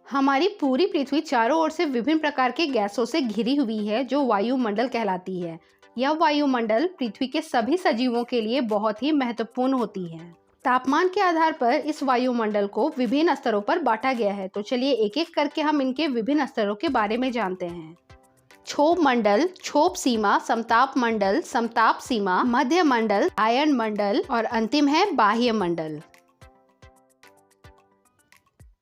हमारी पूरी पृथ्वी चारों ओर से विभिन्न प्रकार के गैसों से घिरी हुई है जो वायुमंडल कहलाती है। यह वायुमंडल पृथ्वी के सभी सजीवों के लिए बहुत ही महत्वपूर्ण होती है। तापमान के आधार पर इस वायुमंडल को विभिन्न स्तरों पर बांटा गया है। तो चलिए एक एक करके हम इनके विभिन्न स्तरों के बारे में जानते हैं। क्षोभ मंडल, क्षोभ सीमा, समताप मंडल, समताप सीमा, मध्य मंडल, आयन मंडल और अंतिम है बाह्य मंडल।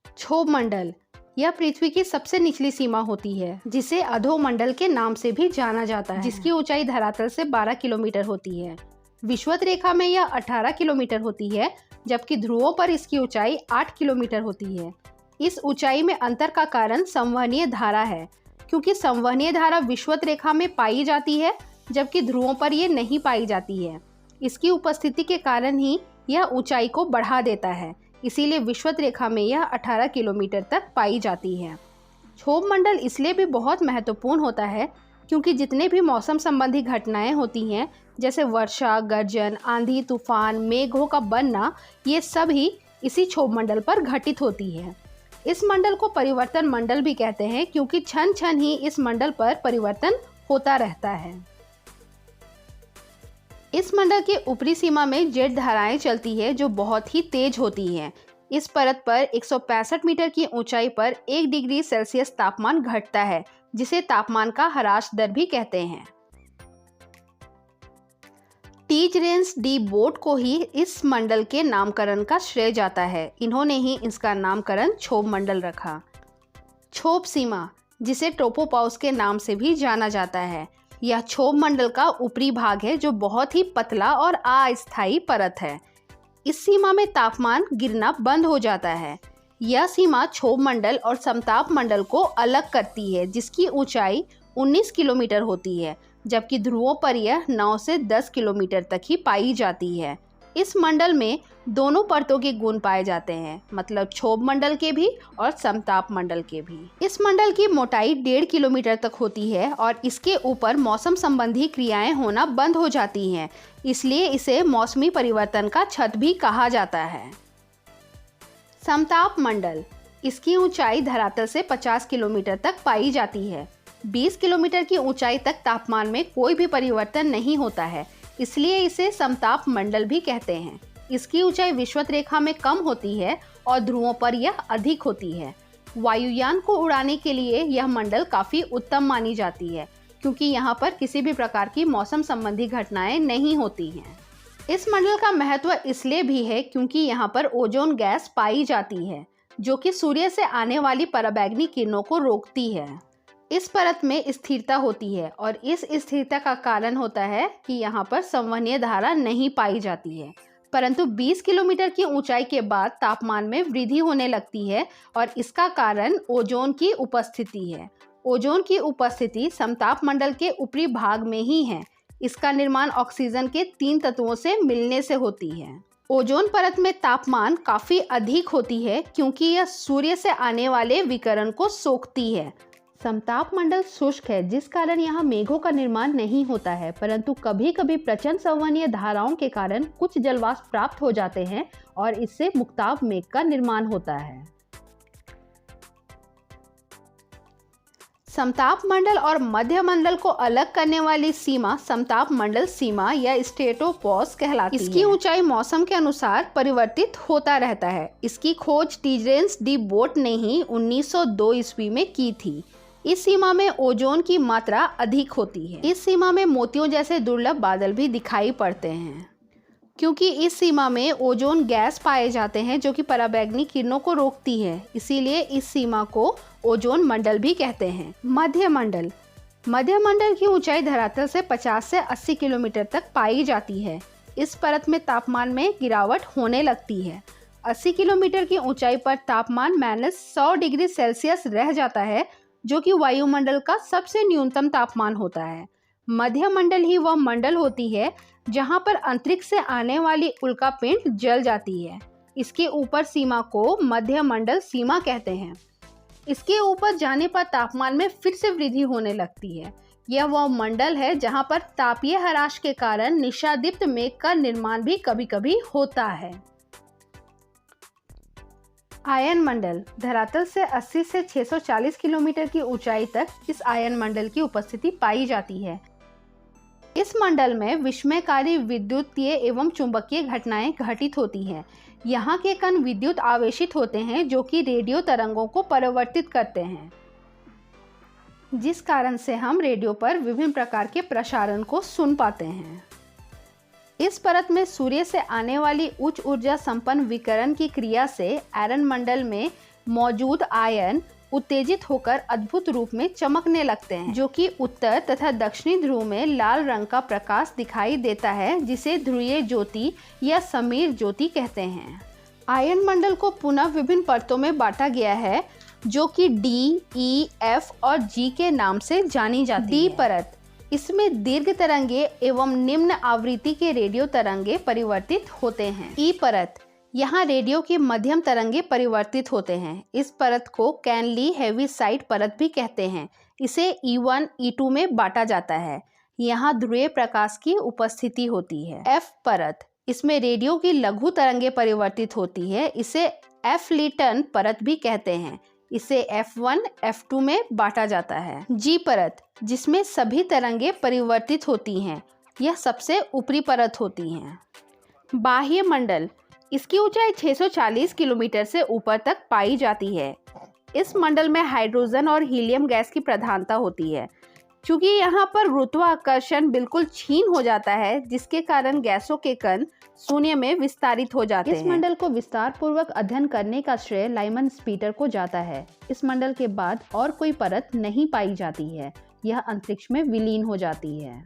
क्षोभ मंडल यह पृथ्वी की सबसे निचली सीमा होती है, जिसे अधोमंडल के नाम से भी जाना जाता है, जिसकी ऊंचाई धरातल से 12 किलोमीटर होती है। विषुवत रेखा में यह 18 किलोमीटर होती है, जबकि ध्रुवों पर इसकी ऊंचाई 8 किलोमीटर होती है। इस ऊंचाई में अंतर का कारण संवहनीय धारा है, क्योंकि संवहनीय धारा विषुवत रेखा में पाई जाती है, जबकि ध्रुवों पर ये नहीं पाई जाती है। इसकी उपस्थिति के कारण ही यह ऊंचाई को बढ़ा देता है, इसीलिए विषुवत रेखा में यह 18 किलोमीटर तक पाई जाती है। क्षोभ मंडल इसलिए भी बहुत महत्वपूर्ण होता है क्योंकि जितने भी मौसम संबंधी घटनाएं होती हैं, जैसे वर्षा, गर्जन, आंधी, तूफान, मेघों का बनना, ये सब ही इसी क्षोभ मंडल पर घटित होती है। इस मंडल को परिवर्तन मंडल भी कहते हैं, क्योंकि क्षण क्षण ही इस मंडल पर परिवर्तन होता रहता है। इस मंडल के ऊपरी सीमा में जेट धाराएं चलती है, जो बहुत ही तेज होती हैं। इस परत पर 165 मीटर की ऊंचाई पर 1 डिग्री सेल्सियस तापमान घटता है, जिसे तापमान का ह्रास दर भी कहते हैं। टीजरेंस डी बोट को ही इस मंडल के नामकरण का श्रेय जाता है। इन्होंने ही इसका नामकरण क्षोभ मंडल रखा। क्षोभ सीमा, जिसे ट्रोपोपाउस के नाम से भी जाना जाता है, यह क्षोभ मंडल का ऊपरी भाग है, जो बहुत ही पतला और अस्थायी परत है। इस सीमा में तापमान गिरना बंद हो जाता है। यह सीमा क्षोभ मंडल और समताप मंडल को अलग करती है, जिसकी ऊंचाई 19 किलोमीटर होती है, जबकि ध्रुवों पर यह 9 से 10 किलोमीटर तक ही पाई जाती है। इस मंडल में दोनों परतों के गुण पाए जाते हैं, मतलब क्षोभ मंडल के भी और समताप मंडल के भी। इस मंडल की मोटाई 1.5 किलोमीटर तक होती है और इसके ऊपर मौसम संबंधी क्रियाएं होना बंद हो जाती हैं, इसलिए इसे मौसमी परिवर्तन का छत भी कहा जाता है। समताप मंडल, इसकी ऊंचाई धरातल से 50 किलोमीटर तक पाई जाती है। 20 किलोमीटर की ऊंचाई तक तापमान में कोई भी परिवर्तन नहीं होता है, इसलिए इसे समताप मंडल भी कहते हैं। इसकी ऊंचाई विषुवत रेखा में कम होती है और ध्रुवों पर यह अधिक होती है। वायुयान को उड़ाने के लिए यह मंडल काफ़ी उत्तम मानी जाती है, क्योंकि यहाँ पर किसी भी प्रकार की मौसम संबंधी घटनाएं नहीं होती हैं। इस मंडल का महत्व इसलिए भी है क्योंकि यहाँ पर ओजोन गैस पाई जाती है, जो कि सूर्य से आने वाली पराबैंगनी किरणों को रोकती है। इस परत में स्थिरता होती है और इस स्थिरता का कारण होता है कि यहाँ पर संवहनीय धारा नहीं पाई जाती है। परंतु 20 किलोमीटर की ऊंचाई के बाद तापमान में वृद्धि होने लगती है और इसका कारण ओजोन की उपस्थिति है। ओजोन की उपस्थिति समताप मंडल के ऊपरी भाग में ही है। इसका निर्माण ऑक्सीजन के 3 तत्वों से मिलने से होती है। ओजोन परत में तापमान काफ़ी अधिक होती है क्योंकि यह सूर्य से आने वाले विकिरण को सोखती है। समताप मंडल शुष्क है, जिस कारण यहाँ मेघों का निर्माण नहीं होता है, परंतु कभी कभी प्रचंड संवहनीय धाराओं के कारण कुछ जलवाष्प प्राप्त हो जाते हैं और इससे मुक्ताव मेघ का निर्माण होता है। समताप मंडल और मध्य मंडल को अलग करने वाली सीमा समताप मंडल सीमा या स्ट्रेटोपॉज कहलाती है। इसकी ऊंचाई मौसम के अनुसार परिवर्तित होता रहता है। इसकी खोज टीजरेंस डी बोट ने ही 1902 ईस्वी में की थी। इस सीमा में ओजोन की मात्रा अधिक होती है। इस सीमा में मोतियों जैसे दुर्लभ बादल भी दिखाई पड़ते हैं, क्योंकि इस सीमा में ओजोन गैस पाए जाते हैं, जो कि पराबैंगनी किरणों को रोकती है। इसीलिए इस सीमा को ओजोन मंडल भी कहते हैं। मध्य मंडल, मध्य मंडल की ऊंचाई धरातल से 50 से 80 किलोमीटर तक पाई जाती है। इस परत में तापमान में गिरावट होने लगती है। 80 किलोमीटर की ऊंचाई पर तापमान -100 डिग्री सेल्सियस रह जाता है, जो कि वायुमंडल का सबसे न्यूनतम तापमान होता है। मध्य मंडल ही वह मंडल होती है जहां पर अंतरिक्ष से आने वाली उल्कापिंड जल जाती है। इसके ऊपर सीमा को मध्य मंडल सीमा कहते हैं। इसके ऊपर जाने पर तापमान में फिर से वृद्धि होने लगती है। यह वह मंडल है जहां पर तापीय ह्रास के कारण निशादीप्त मेघ का निर्माण भी कभी कभी होता है। आयन मंडल धरातल से 80 से 640 किलोमीटर की ऊंचाई तक इस आयन मंडल की उपस्थिति पाई जाती है। इस मंडल में विस्मयकारी विद्युतीय एवं चुंबकीय घटनाएं घटित होती हैं। यहाँ के कण विद्युत आवेशित होते हैं जो कि रेडियो तरंगों को परिवर्तित करते हैं, जिस कारण से हम रेडियो पर विभिन्न प्रकार के प्रसारण को सुन पाते हैं। इस परत में सूर्य से आने वाली उच्च ऊर्जा संपन्न विकिरण की क्रिया से आयन मंडल में मौजूद आयन उत्तेजित होकर अद्भुत रूप में चमकने लगते हैं, जो कि उत्तर तथा दक्षिणी ध्रुव में लाल रंग का प्रकाश दिखाई देता है, जिसे ध्रुवीय ज्योति या समीर ज्योति कहते हैं। आयन मंडल को पुनः विभिन्न परतों में बांटा गया है, जो कि डी, ई, एफ और जी के नाम से जानी जाती है। डी परत, इसमें दीर्घ तरंगे एवं निम्न आवृत्ति के रेडियो तरंगे परिवर्तित होते हैं। ई परत, यहाँ रेडियो की मध्यम तरंगे परिवर्तित होते हैं। इस परत को कैनली हेविसाइड परत भी कहते हैं। इसे E1, E2 में बांटा जाता है। यहाँ ध्रुवीय प्रकाश की उपस्थिति होती है। एफ परत, इसमें रेडियो की लघु तरंगे परिवर्तित होती है। इसे एफ लीटन परत भी कहते हैं। इसे F1, F2 में बांटा जाता है। जी परत, जिसमें सभी तरंगे परिवर्तित होती हैं, यह सबसे ऊपरी परत होती हैं। बाह्य मंडल, इसकी ऊंचाई 640 किलोमीटर से ऊपर तक पाई जाती है। इस मंडल में हाइड्रोजन और हीलियम गैस की प्रधानता होती है। चूंकि यहाँ पर गुरुत्वाकर्षण बिल्कुल क्षीण हो जाता है, जिसके कारण गैसों के कण शून्य में विस्तारित हो जाते हैं। इस मंडल को विस्तार पूर्वक अध्ययन करने का श्रेय लाइमन स्पीटर को जाता है। इस मंडल के बाद और कोई परत नहीं पाई जाती है। यह अंतरिक्ष में विलीन हो जाती है।